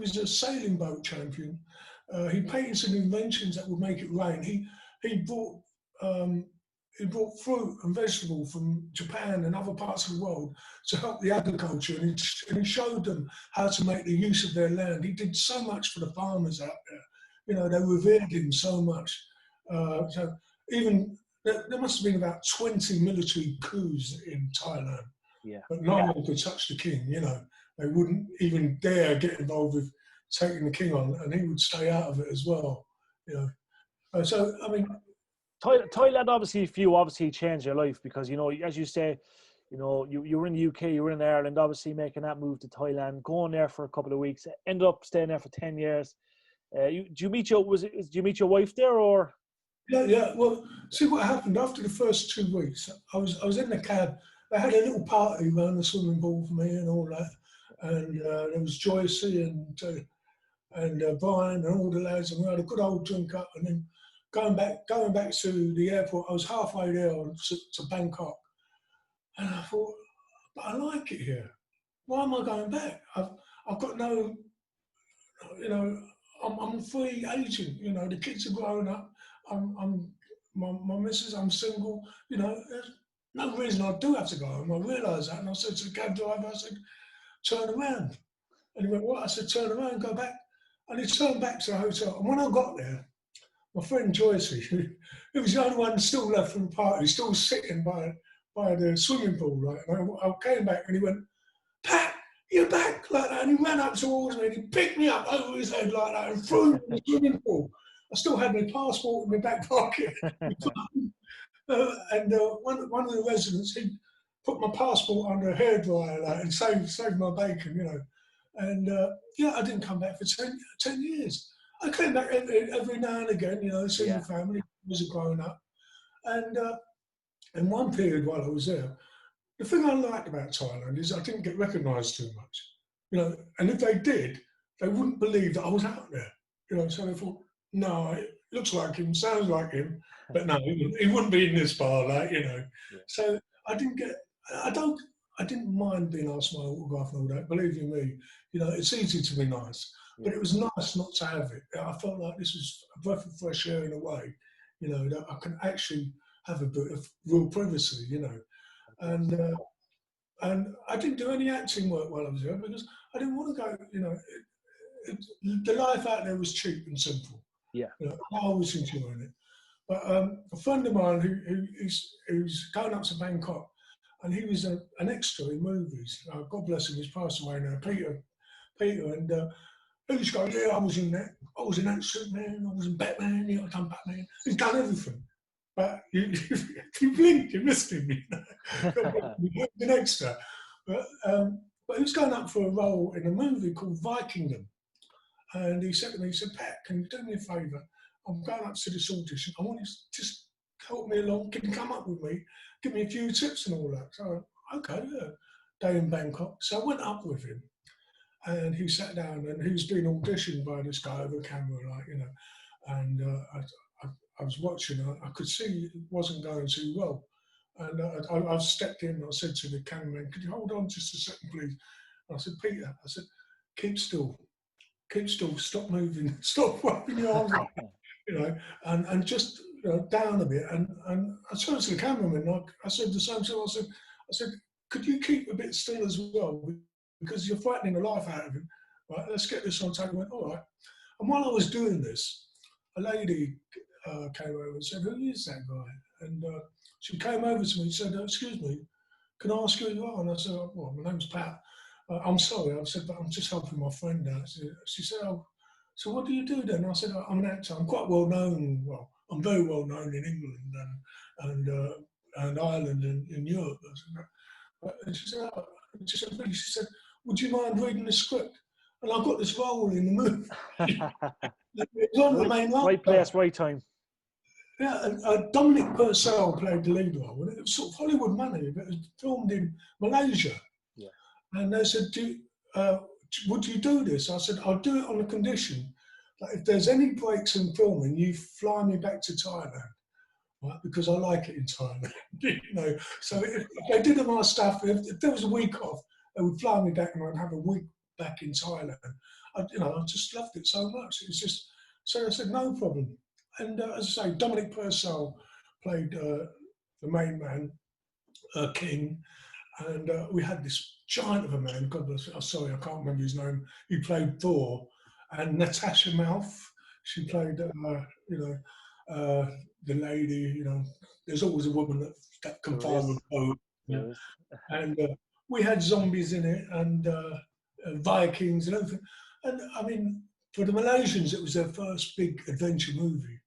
was a sailing boat champion. He patented some inventions that would make it rain. He brought fruit and vegetable from Japan and other parts of the world to help the agriculture, and he showed them how to make the use of their land. He did so much for the farmers out there. You know, they revered him so much. So even there must have been about 20 military coups in Thailand, but no one could touch the king. You know, they wouldn't even dare get involved with taking the king on, and he would stay out of it as well. You know, so I mean. Thailand, obviously, for you, obviously changed your life because, you know, as you say, you know, you were in the UK, you were in Ireland, obviously making that move to Thailand, going there for a couple of weeks, ended up staying there for 10 years. Did you meet your wife there, or? Yeah. Well, see what happened after the first 2 weeks. I was in the cab. They had a little party around the swimming pool for me and all that, and there was Joycey and Brian and all the lads, and we had a good old drink up, and then. Going back to the airport, I was halfway there to Bangkok, and I thought, but I like it here. Why am I going back? I've got no, you know, I'm a free agent. You know, the kids are grown up. My missus. I'm single. You know, there's no reason I do have to go home. I realised that, and I said to the cab driver, I said, turn around. And he went, what? I said, turn around, go back. And he turned back to the hotel. And when I got there, my friend Joycey, who was the only one still left from the party, still sitting by the swimming pool, right? And I came back and he went, Pat, you're back, like that. And he ran up towards me and he picked me up over his head like that and threw me in the swimming pool. I still had my passport in my back pocket. And one of the residents, he put my passport under a hairdryer like, and saved my bacon, you know. And I didn't come back for 10 years. I came back every now and again, you know, seeing the family, was growing up. And in one period while I was there, the thing I liked about Thailand is I didn't get recognised too much. You know, and if they did, they wouldn't believe that I was out there. You know, so they thought, no, it looks like him, sounds like him, but no, he wouldn't be in this bar, like, you know. Yeah. So I didn't mind being asked my autograph and all that, believe you me. You know, it's easy to be nice. But it was nice not to have it. I felt like this was a breath of fresh air in a way, you know, that I can actually have a bit of real privacy, you know. And I didn't do any acting work while I was there because I didn't want to go, you know, the life out there was cheap and simple. Yeah. You know, I was enjoying it. But a friend of mine who's going up to Bangkok, and he was an extra in movies. God bless him, he's passed away now, Peter, and he was going, yeah, I was in that Superman, I was in Batman, yeah, I've done Batman. He's done everything. But you blinked, you missed him, you know. An extra. But he was going up for a role in a movie called Vikingdom. And he said to me, Pat, can you do me a favour? I'm going up to this audition. I want you to just help me along. Can you come up with me? Give me a few tips and all that. So, okay, yeah. Day in Bangkok. So I went up with him. And he sat down and he was being auditioned by this guy over the camera, like, you know. And I was watching, I could see it wasn't going too well. And I stepped in and I said to the cameraman, could you hold on just a second, please? And I said, Peter, I said, keep still, stop moving, stop waving your arms, you know, and just, you know, down a bit. And I turned to the cameraman, I said the same thing, I said, could you keep a bit still as well? Because you're frightening the life out of him. Right, let's get this on tape. I went, all right. And while I was doing this, a lady came over and said, who is that guy? And she came over to me and said, excuse me, can I ask who you are? And I said, well, my name's Pat. I'm sorry. I said, but I'm just helping my friend out. She said, oh, so what do you do then? I said, I'm an actor. I'm quite well known. Well, I'm very well known in England and Ireland and in Europe. And she said, oh. She said, would you mind reading the script? And I got this role in the movie. It was on the main line. Right place, right time. Yeah, Dominic Purcell played the lead role. And it was sort of Hollywood money, but it was filmed in Malaysia. Yeah. And they said, would you do this? I said, I'll do it on the condition that if there's any breaks in filming, you fly me back to Thailand. Right, because I like it in Thailand, you know. So if they did my stuff, if there was a week off, they would fly me back and I'd have a week back in Thailand. I just loved it so much. It was just, so I said, no problem. And as I say, Dominic Purcell played the main man, King, and we had this giant of a man, God bless him, sorry, I can't remember his name, he played Thor, and Natasha Mouth, she played, the lady, there's always a woman that can There find is. with both. There is. And we had zombies in it, and Vikings and everything. And I mean, for the Malaysians, it was their first big adventure movie,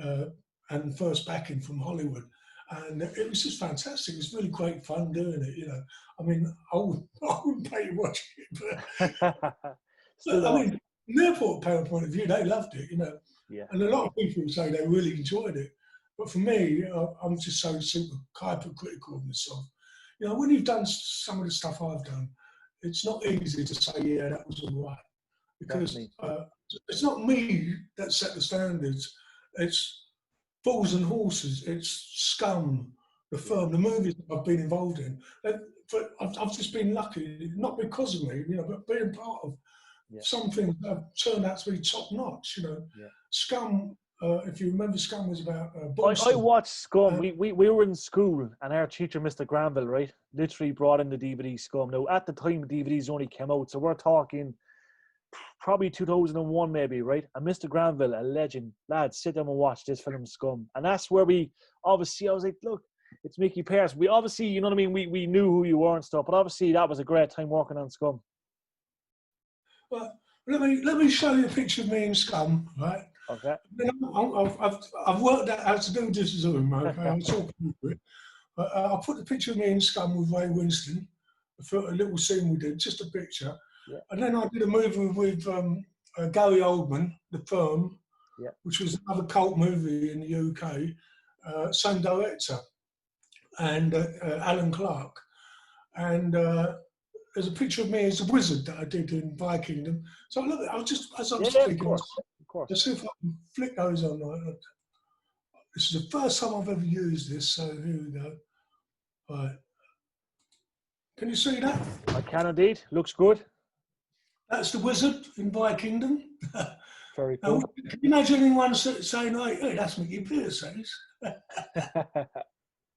uh, and first backing from Hollywood. And it was just fantastic. It was really great fun doing it. I mean, I wouldn't pay to watch it, Still but I awesome. mean, from their point of view, they loved it. Yeah. And a lot of people say they really enjoyed it. But for me, I'm just so super hypercritical of myself. When you've done some of the stuff I've done, it's not easy to say, yeah, that was all right. Because it's not me that set the standards. It's Fools and Horses, it's Scum, The Firm, the movies that I've been involved in. But I've just been lucky, not because of me, but being part of something that have turned out to be top notch. Scum, if you remember, Scum was about I watched Scum. We were in school, and our teacher, Mr. Granville, right, literally brought in the DVD Scum. Now, at the time, DVDs only came out, so we're talking probably 2001 maybe, right? And Mr. Granville, a legend, lads, sit down and watch this film Scum. And that's where I was like, look, it's Mickey Pearce. We obviously, you know what I mean, we knew who you were and stuff, but obviously that was a great time working on Scum. Well, let me show you a picture of me in Scum, right? Okay. I've worked out how to do this as a room, okay? I'm talking about it. But I put the picture of me in Scum with Ray Winston, for a little scene we did, just a picture. Yeah. And then I did a movie with Gary Oldman, The Firm, which was another cult movie in the UK, same director, and Alan Clark. And there's a picture of me as a wizard that I did in Vikingdom. So look, as I'm speaking, of course. Let's see if I can flick those on. This is the first time I've ever used this, so here we go. Right. Can you see that? I can indeed. Looks good. That's the wizard in Vikingdom. Very cool. Can you imagine anyone saying, hey, that's Mickey Pearce,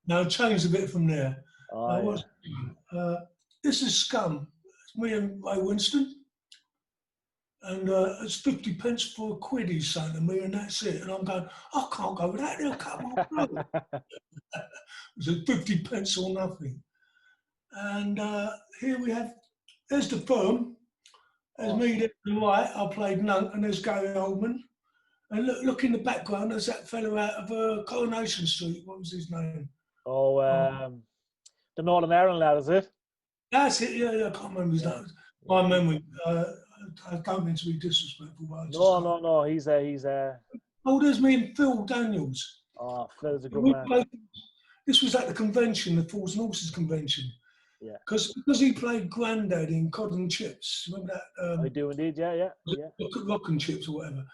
Now, change a bit from there. This is Scum. It's me and Ray Winston. And it's 50 pence for a quid, he's saying to me, and that's it. And I'm going, I can't go with that. They'll cut my throat. It's 50 pence or nothing. And here we have, there's The Firm. There's me there to the right, I played Nunk, and there's Gary Oldman. And look in the background, there's that fellow out of Coronation Street. What was his name? The Northern Ireland lad, is it? That's it, yeah, I can't remember his name. My memory, I don't mean to be disrespectful, but No, he's Oh, there's me and Phil Daniels. Oh, Phil's a good man. This was at the convention, the Fools and Horses convention. Yeah. Because he played Grandad in Cod and Chips. Remember that? I do indeed, yeah. Rock and Chips or whatever.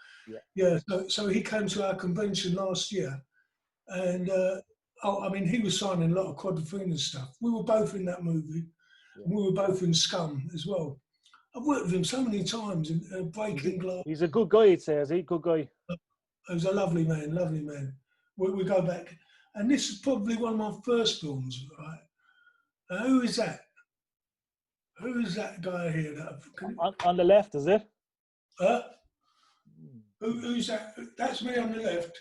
Yeah. So he came to our convention last year, and he was signing a lot of Quadrophenia stuff. We were both in that movie. Yeah. And we were both in Scum as well. I've worked with him so many times in Breaking Glass. He's a good guy, it says. He's a good guy. He was a lovely man. We go back, and this is probably one of my first films, right? Who is that? Who is that guy here? On the left, is it? Who's that? That's me on the left,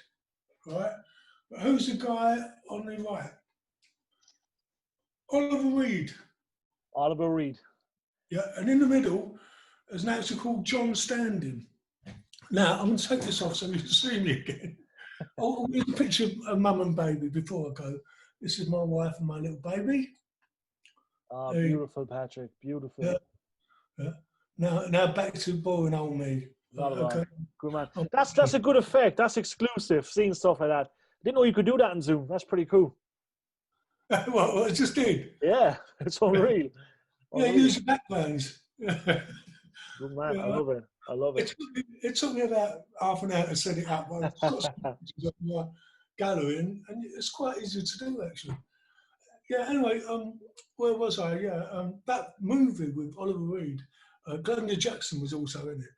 right? But who's the guy on the right? Oliver Reed. Oliver Reed. Yeah, and in the middle, there's an actor called John Standing. Now, I'm going to take this off so you can see me again. Here's a picture of mum and baby before I go. This is my wife and my little baby. Oh, beautiful, Patrick. Beautiful. Yeah. Now back to boring old me. Okay. Good man. That's a good effect. That's exclusive, seeing stuff like that. I didn't know you could do that in Zoom. That's pretty cool. Well, I just did. Yeah, it's unreal. Yeah, use backgrounds. Good man. I love it. It took me about half an hour to set it up. I've got some pictures of my gallery, and it's quite easy to do, actually. Yeah, anyway, where was I? Yeah, that movie with Oliver Reed, Glenda Jackson was also in it,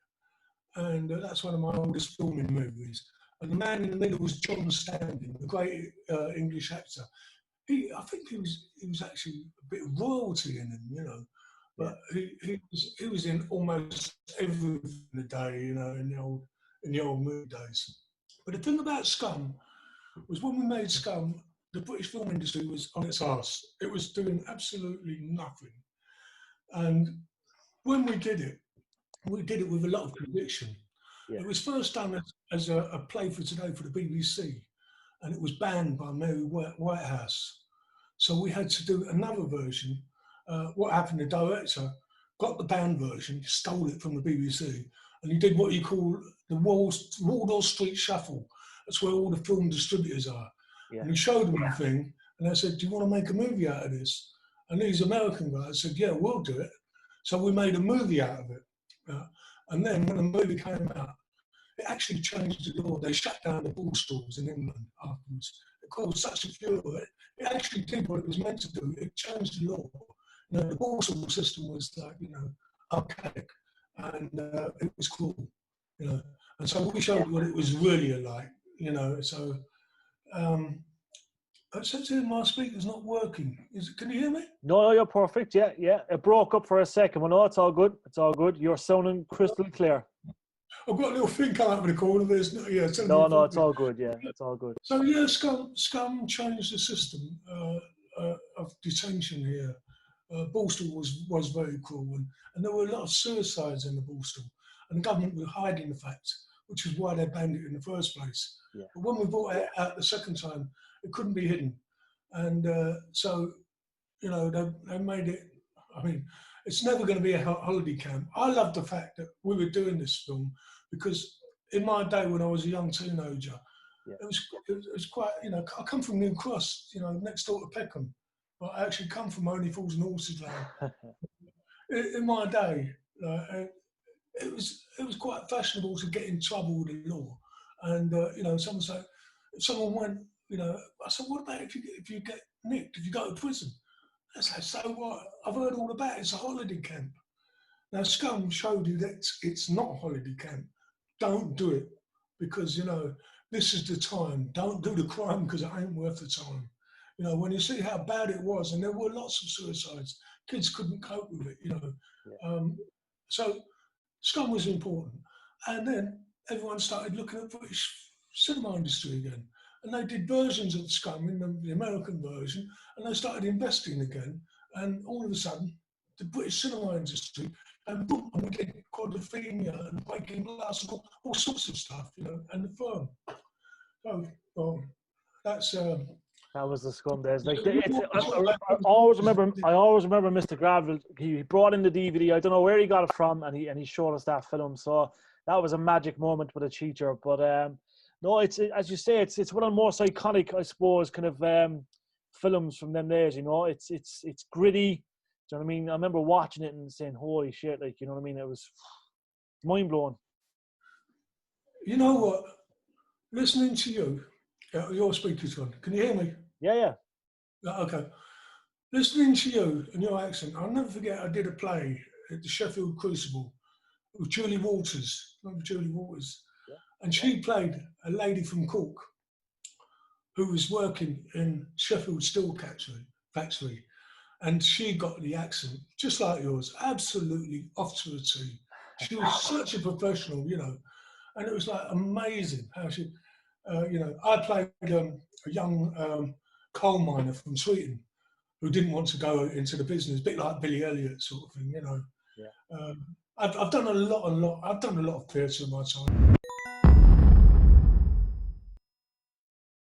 and that's one of my oldest filming movies. And the man in the middle was John Standing, the great English actor. I think he was actually a bit of royalty in him, you know. But he was in almost every day, you know, in the old movie days. But the thing about Scum was when we made Scum, the British film industry was on its arse. It was doing absolutely nothing. And when we did it with a lot of conviction. Yeah. It was first done as a play for today for the BBC, and it was banned by Mary Whitehouse. So we had to do another version. What happened, the director got the banned version, stole it from the BBC, and he did what you call the Wardour Street Shuffle. That's where all the film distributors are. Yeah. And he showed them the thing, and I said, do you want to make a movie out of this? And these American guys said, yeah, we'll do it. So we made a movie out of it. And then when the movie came out, it actually changed the law. They shut down the ball stores in England afterwards. It caused such a furor. It actually did what it was meant to do. It changed the law. You know, the ball store system was like, you know, archaic, and it was cruel. You know, and so we showed what it was really like. You know, so. Except my speaker's not working. Can you hear me? No, you're perfect. Yeah. It broke up for a second. Well, no, it's all good. It's all good. You're sounding crystal clear. I've got a little thing coming up in the corner. There's no, yeah. It's all good. Yeah, it's all good. So yeah, Scum changed the system of detention here. Borstal was very cruel, and there were a lot of suicides in the Borstal, and the government were hiding the fact, which is why they banned it in the first place. Yeah. But when we brought it out the second time, it couldn't be hidden, and so you know they made it. I mean, it's never going to be a holiday camp. I love the fact that we were doing this film because in my day when I was a young teenager, it was quite, you know, I come from New Cross, you know, next door to Peckham, but I actually come from Only Fools and Horses Land. In my day, it was quite fashionable to get in trouble with the law, and you know, someone said, if someone went, you know, I said, what about if you get nicked, if you go to prison? I said, so what? I've heard all about it. It's a holiday camp. Now, Scum showed you that it's not a holiday camp. Don't do it because, you know, this is the time. Don't do the crime because it ain't worth the time. You know, when you see how bad it was, and there were lots of suicides, kids couldn't cope with it, you know. Yeah. So Scum was important. And then everyone started looking at British cinema industry again. And they did versions of Scum in the American version, and they started investing again. And all of a sudden, the British cinema industry, and boom, and we did Quadrophenia and Breaking Glass and all sorts of stuff, you know, and the firm. So, that's. That was the Scum days. Like, I always remember Mr. Gravel. He brought in the DVD. I don't know where he got it from, and he showed us that film. So that was a magic moment with a teacher. But no, it's as you say, it's one of the most iconic, I suppose, kind of films from them days. You know, it's gritty. Do you know what I mean? I remember watching it and saying, "Holy shit!" Like, you know what I mean? It was mind blowing. You know what? Listening to you, your speaker's on. Can you hear me? Yeah. Okay. Listening to you and your accent, I'll never forget. I did a play at the Sheffield Crucible with Julie Waters. Remember Julie Waters? Yeah. And she played a lady from Cork who was working in Sheffield Steel Factory. And she got the accent, just like yours, absolutely off to a T. She was such a professional, you know, and it was like amazing how she, you know, I played a young coal miner from Sweden who didn't want to go into the business, a bit like Billy Elliot sort of thing, you know. Yeah. I've done a lot. I've done a lot of theatre in my time.